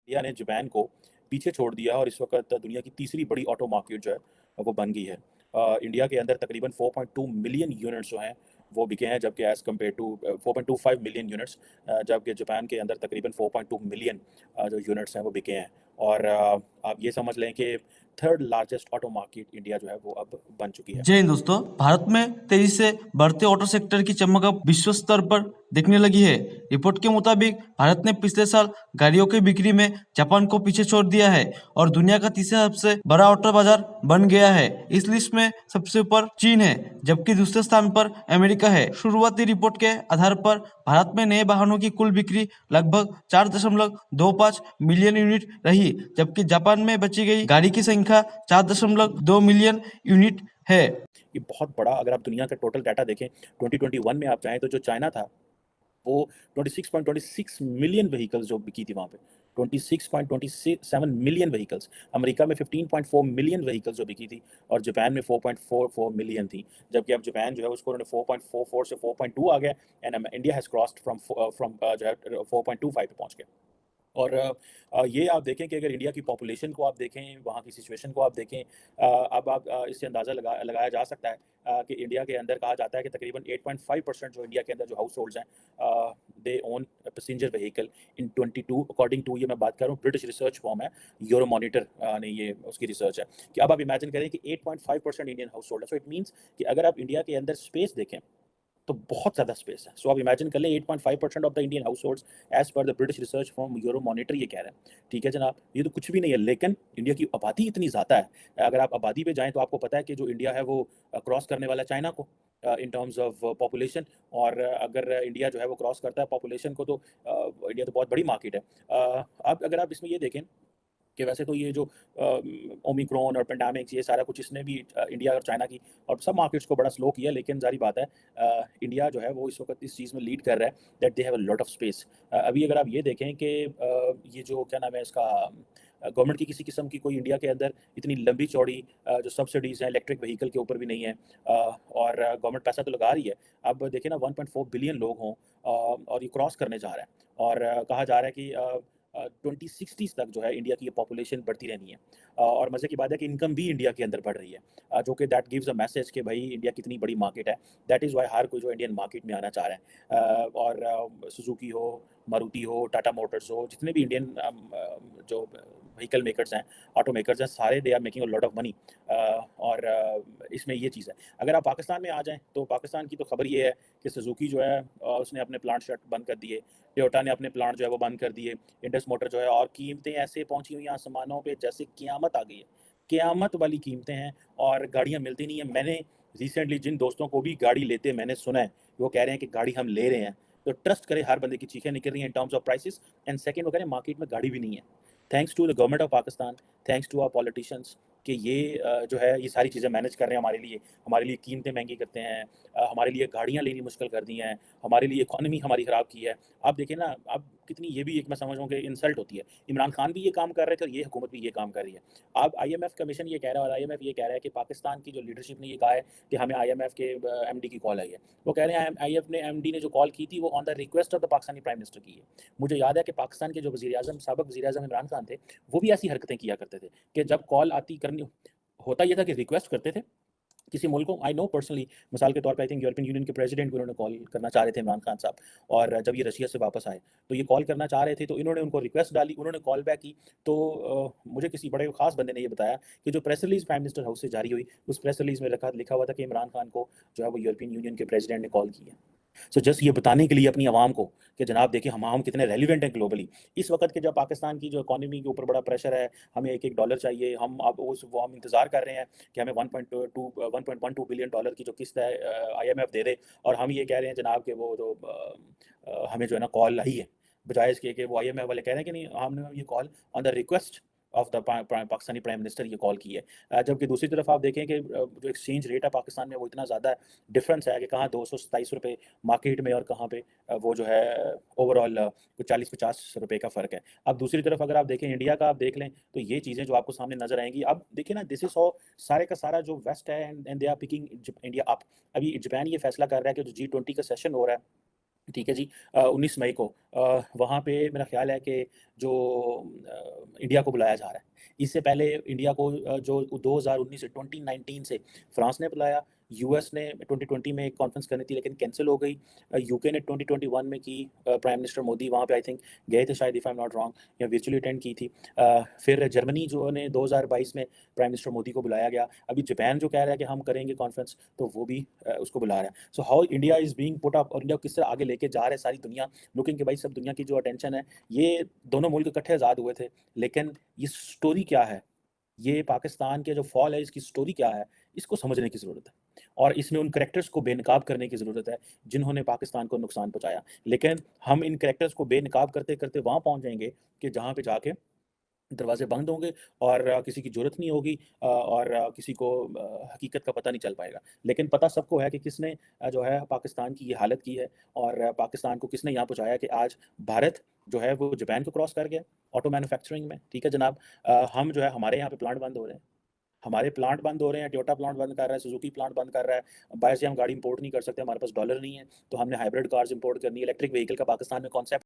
India ने Japan को पीछे छोड़ दिया और इस वक्त दुनिया की तीसरी बड़ी ऑटो मार्केट जो है वो बन गई है। इंडिया के अंदर तकरीबन 4.2 मिलियन यूनिट्स जो हैं वो बिके हैं, जबकि as compared to 4.25 million units, जबकि जापान के अंदर तकरीबन 4.2 मिलियन जो यूनिट्स हैं वो बिके हैं। और आप ये समझ लें कि third largest auto market India जो है वो अब बन चुकी है। जय हिंद दोस्तों। भारत में तेजी से बढ़ते ऑटो सेक्टर की चमक अब विश्व स्तर पर दिखने लगी है। रिपोर्ट के मुताबिक भारत ने पिछले साल गाड़ियों की बिक्री में जापान को पीछे छोड़ दिया है और दुनिया का तीसरा सबसे बड़ा ऑटो बाजार बन गया है। इस लिस्ट में सबसे ऊपर चीन है, जबकि दूसरे स्थान पर अमेरिका है। शुरुआती रिपोर्ट के आधार पर भारत में नए वाहनों की कुल बिक्री लगभग 4.25 मिलियन यूनिट रही, जबकि जापान में बची गई गाड़ी की संख्या 4.2 मिलियन यूनिट है। ये बहुत बड़ा, अगर आप दुनिया का टोटल डाटा देखें 2021 में आप जाएँ तो जो चाइना था वो 26.26 मिलियन व्हीकल्स जो बिकी थी वहाँ पे, 26.27 मिलियन व्हीकल्स। अमेरिका में 15.4 मिलियन व्हीकल्स जो बिकी थी और जापान में 4.44 मिलियन थी। जबकि अब जापान जो है उसको उन्होंने 4.44 से 4.2 आ गया and India has crossed from जो है 4.25 पे पहुँच गया। और ये आप देखें कि अगर इंडिया की पॉपुलेशन को आप देखें, वहाँ की सिचुएशन को आप देखें, अब आप इससे अंदाज़ा लगाया जा सकता है कि इंडिया के अंदर कहा जाता है कि तकरीबन 8.5% जो इंडिया के अंदर जो हाउस होल्ड्स हैं, they own passenger vehicle in 22, according to, ये मैं बात कर रहा हूँ ब्रिटिश रिसर्च फॉर्म है, यूरोमॉनिटर ने ये उसकी रिसर्च है कि अब आप इमेजिन करें कि 8.5% इंडियन हाउस होल्ड है। सो इट मीन्स कि अगर आप इंडिया के अंदर स्पेस देखें तो बहुत ज़्यादा स्पेस है। सो आप इमेजिन कर लें 8.5% of the Indian households as per the British research form Euromonitor ये कह रहे हैं। ठीक है जनाब, ये तो कुछ भी नहीं है, लेकिन इंडिया की आबादी इतनी ज़्यादा है। अगर आप आबादी पे जाएँ तो आपको पता है कि जो इंडिया है वो क्रॉस करने वाला है चाइना को इन टर्म्स ऑफ पॉपुलेशन। और अगर इंडिया जो है वो क्रॉस करता है पॉपुलेशन को तो इंडिया तो बहुत बड़ी मार्केट है। अब अगर आप इसमें ये देखें कि वैसे तो ये जो ओमिक्रॉन और पेंडेमिक्स ये सारा कुछ इसने भी इंडिया और चाइना की और सब मार्केट्स को बड़ा स्लो किया, लेकिन ज़ाहिर बात है इंडिया जो है वो इस वक्त इस चीज़ में लीड कर रहा है that they have a lot of space. अभी अगर आप ये देखें कि ये जो क्या नाम है इसका, गवर्नमेंट की किसी किस्म की कोई इंडिया के अंदर इतनी लंबी चौड़ी जो सब्सिडीज़ हैं इलेक्ट्रिक व्हीकल के ऊपर भी नहीं है, और गवर्नमेंट पैसा तो लगा रही है। अब देखिए ना 1.4 बिलियन लोग हों और ये क्रॉस करने जा रहा है और कहा जा रहा है कि 2060 तक जो है इंडिया की ये पॉपुलेशन बढ़ती रहनी है। और मज़े की बात है कि इनकम भी इंडिया के अंदर बढ़ रही है, जो कि दैट गिव्स अ मैसेज कि भाई इंडिया कितनी बड़ी मार्केट है। दैट इज़ वाई हर कोई जो इंडियन मार्केट में आना चाह रहा है। और सुजुकी हो, मारुति हो, टाटा मोटर्स हो, जितने भी इंडियन जो व्हीकल मेकर्स हैं, ऑटो मेकर्स हैं, सारे they are making a lot of money. और इसमें ये चीज़ है। अगर आप पाकिस्तान में आ जाएँ तो पाकिस्तान की तो खबर ये है कि सुजुकी जो है उसने अपने प्लांट शट बंद कर दिए, टोयोटा ने अपने प्लांट जो है वो बंद कर दिए, इंडस मोटर जो है, और कीमतें ऐसे पहुंची हुई हैं आसमानों पे जैसे क़यामत आ गई है। क़यामत वाली कीमतें हैं और गाड़ियाँ मिलती नहीं हैं। मैंने रिसेंटली जिन दोस्तों को भी गाड़ी लेते मैंने सुना है, वो कह रहे हैं कि गाड़ी हम ले रहे हैं, तो ट्रस्ट करें, हर बंदे की चीखें निकल रही हैं in terms of prices. And second वो कह रहे हैं मार्केट में गाड़ी भी नहीं है। Thanks to the government of Pakistan, thanks to our politicians कि ये जो है ये सारी चीज़ें मैनेज कर रहे हैं हमारे लिए कीमतें महंगी करते हैं, हमारे लिए गाड़ियाँ लेनी मुश्किल कर दी हैं, हमारे लिए इकॉनमी हमारी ख़राब की है। आप देखिए ना, अब कितनी, ये भी एक मैं समझ रहा हूँ कि इंसल्ट होती है। इमरान खान भी ये काम कर रहे थे और ये हुकूमत भी ये काम कर रही है। अब आईएमएफ कमीशन ये कह रहा है और आईएमएफ ये कह रहा है कि पाकिस्तान की जो लीडरशिप ने ये कहा है कि हमें आईएमएफ के एमडी की कॉल आई है। वो कह रहे हैं आईएमएफ ने एमडी ने जो कॉल की थी वो on the request of the Pakistani prime minister की है। मुझे याद है कि पाकिस्तान के जो साबिक वज़ीर आज़म इमरान खान थे, वो भी ऐसी हरकतें किया करते थे कि जब कॉल आती करनी, होता ये था कि रिक्वेस्ट करते थे किसी मुल्क को। आई नो पर्सनली, मिसाल के तौर पे आई थिंक यूरोपियन यूनियन के प्रेसिडेंट को उन्होंने कॉल करना चाह रहे थे इमरान खान साहब, और जब ये रशिया से वापस आए तो ये कॉल करना चाह रहे थे, तो इन्होंने उनको रिक्वेस्ट डाली, उन्होंने कॉल बैक की। तो मुझे किसी बड़े खास बंदे ने ये बताया कि जो press release prime minister house से जारी हुई, उस प्रेस रिलीज में लिखा हुआ था कि इमरान खान को जो है वो यूरोपियन यूनियन के प्रेसिडेंट ने कॉल की है। सो जस्ट ये बताने के लिए अपनी आवाम को कि जनाब देखिए हम कितने रेलिवेंट हैं ग्लोबली। इस वक्त के जब पाकिस्तान की जो इकॉनमी के ऊपर बड़ा प्रेशर है, हमें एक एक डॉलर चाहिए, हम अब उस वो हम इंतज़ार कर रहे हैं कि हमें 1.12 बिलियन डॉलर की जो किस्त है आईएमएफ दे दे, और हम ये कह रहे हैं जनाब कि वो जो हमें जो है ना कॉल आई है, बजाय इसके कि वो आईएमएफ वाले कह रहे हैं कि नहीं, हमने ये call on the request of the Pakistani prime minister ये कॉल की है। जबकि दूसरी तरफ आप देखें कि जो एक्सचेंज रेट है पाकिस्तान में वो इतना ज़्यादा डिफरेंस है कि कहाँ 227 रुपये मार्केट में और कहाँ पे वो जो है ओवरऑल कुछ 40-50 रुपये का फ़र्क है। अब दूसरी तरफ अगर आप देखें इंडिया का, आप देख लें तो ये चीज़ें जो आपको सामने नज़र आएंगी। अब देखिए ना, दिस इज सो सारे का सारा जो वेस्ट है and they are picking India up. अभी जापान ये फैसला कर रहा है कि जो G20 का सेशन हो रहा है ठीक है जी। 19 मई को वहाँ पे मेरा ख़्याल है कि जो इंडिया को बुलाया जा रहा है। इससे पहले इंडिया को जो 2019 से 2019 से फ्रांस ने बुलाया, यूएस ने 2020 में एक कॉन्फ्रेंस करनी थी लेकिन कैंसल हो गई। यूके ने 2021 में की, प्राइम मिनिस्टर मोदी वहाँ पे आई थिंक गए थे शायद, if I am not wrong, या वर्चुअली अटेंड की थी। फिर जर्मनी जो ने 2022 में प्राइम मिनिस्टर मोदी को बुलाया गया। अभी जापान जो कह रहा है कि हम करेंगे कॉन्फ्रेंस, तो वो भी उसको बुला रहा है। So how India is being put up, और इंडिया को किस तरह आगे लेके जा रहा है सारी दुनिया लुकिंग कि भाई सब दुनिया की जो अटेंशन है, ये दोनों मुल्क इकट्ठे आज़ाद हुए थे, लेकिन ये स्टोरी क्या है, ये पाकिस्तान के जो फॉल है इसकी स्टोरी क्या है, इसको समझने की ज़रूरत है। और इसमें उन कैरेक्टर्स को बेनकाब करने की ज़रूरत है जिन्होंने पाकिस्तान को नुकसान पहुँचाया। लेकिन हम इन कैरेक्टर्स को बेनकाब करते-करते वहाँ पहुँच जाएँगे कि जहाँ पे जाके दरवाजे बंद होंगे और किसी की ज़रूरत नहीं होगी, और किसी को हकीकत का पता नहीं चल पाएगा। लेकिन पता सबको है कि किसने जो है पाकिस्तान की ये हालत की है, और पाकिस्तान को किसने यहाँ पहुँचाया कि आज भारत जो है वो जापान को क्रॉस कर गया ऑटो मैन्युफैक्चरिंग में, ठीक है जनाब। हम जो है हमारे यहाँ पे प्लांट बंद हो रहे हैं। हमारे प्लांट बंद हो रहे हैं, टोयोटा प्लांट बंद कर रहा है, सुजुकी प्लांट बंद कर रहा है। बाहर से हम गाड़ी इंपोर्ट नहीं कर सकते, हमारे पास डॉलर नहीं है, तो हमने हाइब्रिड कार्स इंपोर्ट करनी है। इलेक्ट्रिक व्हीकल का पाकिस्तान में कॉन्सेप्ट